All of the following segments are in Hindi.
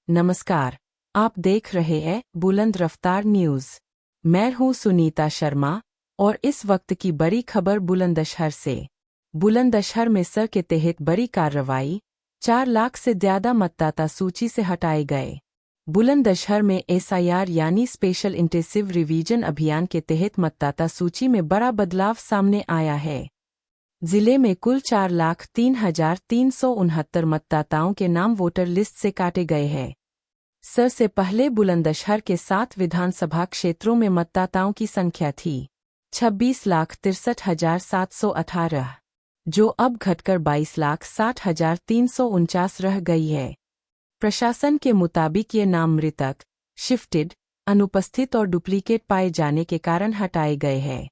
नमस्कार। आप देख रहे हैं बुलंद रफ्तार न्यूज। मैं हूं सुनीता शर्मा और इस वक्त की बड़ी खबर बुलंदशहर से। बुलंदशहर में सर के तहत बड़ी कार्रवाई, 4 लाख से ज्यादा मतदाता सूची से हटाए गए। बुलंदशहर में एसआईआर यानी स्पेशल इंटेंसिव रिवीजन अभियान के तहत मतदाता सूची में बड़ा बदलाव सामने आया है। जिले में कुल 4,03,369 मतदाताओं के नाम वोटर लिस्ट से काटे गए हैं। सर से पहले बुलंदशहर के 7 विधानसभा क्षेत्रों में मतदाताओं की संख्या थी 26,63,718, जो अब घटकर 22,60,349 रह गई है। प्रशासन के मुताबिक ये नाम मृतक, शिफ्टेड, अनुपस्थित और डुप्लीकेट पाए जाने के कारण हटाए गए हैं।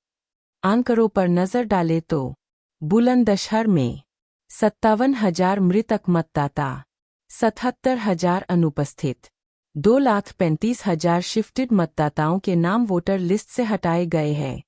आंकड़ों पर नजर डालें तो बुलंदशहर में 57,000 मृतक मतदाता, 77,000 अनुपस्थित, 2,35,000 शिफ्टेड मतदाताओं के नाम वोटर लिस्ट से हटाए गए हैं।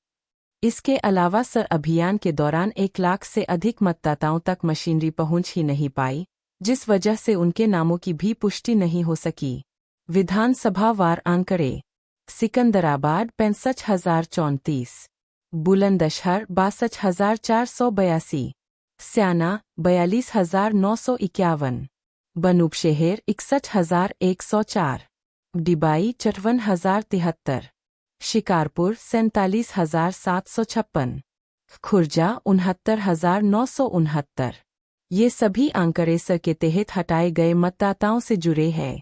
इसके अलावा सर अभियान के दौरान 1 लाख से अधिक मतदाताओं तक मशीनरी पहुंच ही नहीं पाई, जिस वजह से उनके नामों की भी पुष्टि नहीं हो सकी। विधानसभा वार आंकड़े: सिकंदराबाद 65,034, बुलंदशहर 62,482, स्याना 42,951, बनूपशहर 61,104, डिबाई 54,073, शिकारपुर 47,756, खुर्जा 69,969। ये सभी आंकड़े सर के तहत हटाए गए मतदाताओं से जुड़े हैं।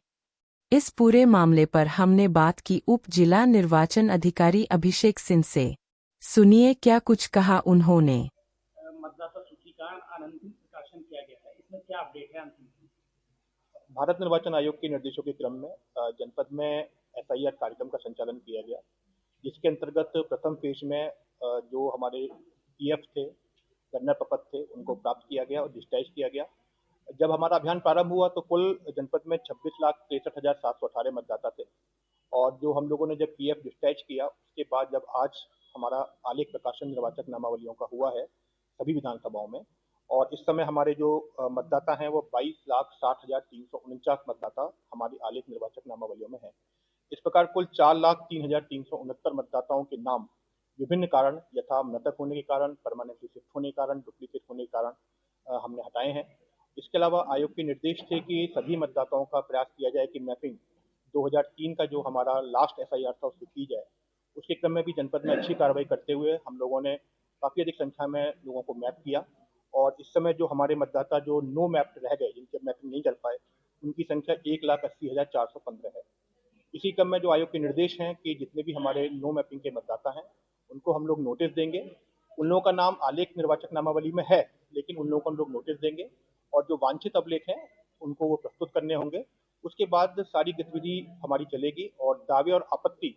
इस पूरे मामले पर हमने बात की उप जिला निर्वाचन अधिकारी अभिषेक सिंह से। सुनिए क्या कुछ कहा उन्होंने। मतदाता सूची का अंतिम प्रकाशन किया गया है, इसमें क्या अपडेट है? अंतिम भारत निर्वाचन आयोग के निर्देशों के क्रम में जनपद में एसआईआर कार्यक्रम का संचालन किया गया, जिसके अंतर्गत प्रथम फेज में जो हमारे पीएफ थे, गन्ना प्रपत्र थे, उनको प्राप्त किया गया और डिजिटाइज किया गया। जब हमारा अभियान प्रारंभ हुआ तो कुल जनपद में 26,63,718 मतदाता थे, और जो हम लोगों ने जब पीएफ डिजिटाइज किया उसके बाद जब आज हमारा आलेख प्रकाशन निर्वाचक नामावलियों का हुआ है सभी विधानसभाओं में, और इस समय हमारे जो मतदाता हैं वो 22,60,349 मतदाता हमारी आलेख निर्वाचक नामावलियों में है। इस प्रकार कुल 4,03,369 मतदाताओं के नाम विभिन्न कारण, यथा मृतक होने के कारण, परमानेंटली शिफ्ट होने के कारण, डुप्लीकेट होने के कारण हमने हटाए हैं। इसके अलावा आयोग के निर्देश थे कि सभी मतदाताओं का प्रयास किया जाए कि मैपिंग 2003 का जो हमारा लास्ट एसआईआर था उससे की जाए। उसके क्रम में भी जनपद में अच्छी कार्रवाई करते हुए हम लोगों ने काफ़ी अधिक संख्या में लोगों को मैप किया, और इस समय जो हमारे मतदाता जो नो मैप रह गए, जिनके मैपिंग नहीं कर पाए, उनकी संख्या 1,80,415 है। इसी क्रम में जो आयोग के निर्देश हैं कि जितने भी हमारे नो मैपिंग के मतदाता हैं उनको हम लोग नोटिस देंगे। उन लोगों का नाम आलेख निर्वाचक नामावली में है, लेकिन उन लोगों को हम लोग नोटिस देंगे, और जो वांछित अभिलेख हैं उनको वो प्रस्तुत करने होंगे। उसके बाद सारी गतिविधि हमारी चलेगी और दावे और आपत्ति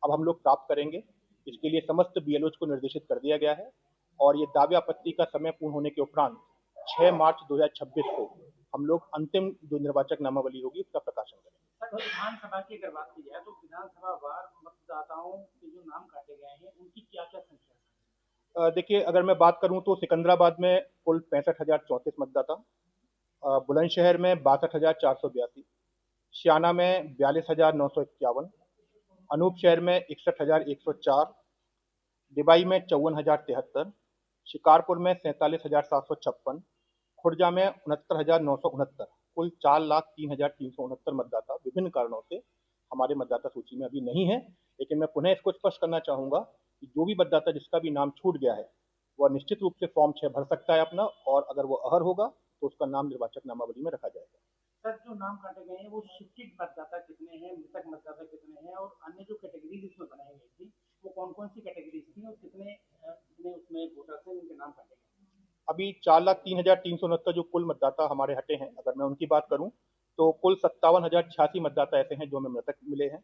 अब हम लोग प्राप्त करेंगे। इसके लिए समस्त बीएलओज को निर्देशित कर दिया गया है, और ये दावे आपत्ति का समय पूर्ण होने के उपरांत 6 मार्च 2026 को हम लोग अंतिम जो निर्वाचक नामावली होगी उसका प्रकाशन करेंगे। विधानसभा की अगर बात की जाए तो विधानसभा वार मतदाताओं के जो नाम काटे गए हैं उनकी क्या क्या संख्या है? देखिए, अगर मैं बात करूं तो सिकंदराबाद में कुल 65,034 मतदाता, बुलंदशहर में 62,482, स्याना में 42,951, अनूपशहर में 61,104, डिबाई में 54,073, शिकारपुर में 47,756, खुर्जा में 69,969। कुल 4,03,369 मतदाता विभिन्न कारणों से हमारे मतदाता सूची में अभी नहीं है। लेकिन मैं पुनः इसको स्पष्ट करना चाहूँगा कि जो भी मतदाता जिसका भी नाम छूट गया है वह निश्चित रूप से फॉर्म 6 भर सकता है अपना, और अगर वो अहर होगा तो उसका नाम निर्वाचक नामावली में रखा जाएगा। सर, जो नाम काटे गए हैं वो शिफ्टेड मतदाता कितने हैं, मृतक मतदाता कितने हैं, और अन्य जो कैटेगरीज इसमें बनाई गई थी वो कौन कौन सी कैटेगरीज थी, और कितने उसमें वोटर्स हैं जिनके नाम काटे गए? अभी 4,03,369 जो कुल मतदाता हमारे हटे हैं, अगर मैं उनकी बात करूं तो कुल 57,086 मतदाता ऐसे हैं जो हमें मृतक मिले हैं।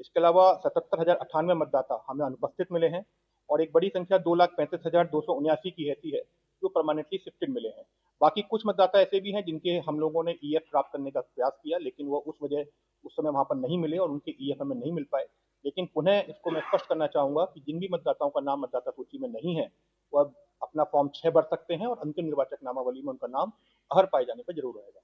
इसके अलावा 77,098 मतदाता हमें अनुपस्थित मिले हैं, और एक बड़ी संख्या 2,35,279 की ऐसी है जो परमानेंटली शिफ्टेड मिले हैं। बाकी कुछ मतदाता ऐसे भी हैं जिनके हम लोगों ने ईएफ प्राप्त करने का प्रयास किया, लेकिन वो उस समय वहां पर नहीं मिले और उनके ईएफ हमें नहीं मिल पाए। लेकिन पुनः इसको मैं स्पष्ट करना चाहूंगा कि जिन भी मतदाताओं का नाम मतदाता सूची में नहीं है वह अपना फॉर्म 6 भर सकते हैं, और अंतिम निर्वाचक नामावली में उनका नाम अहर पाए जाने पर जरूर रहेगा।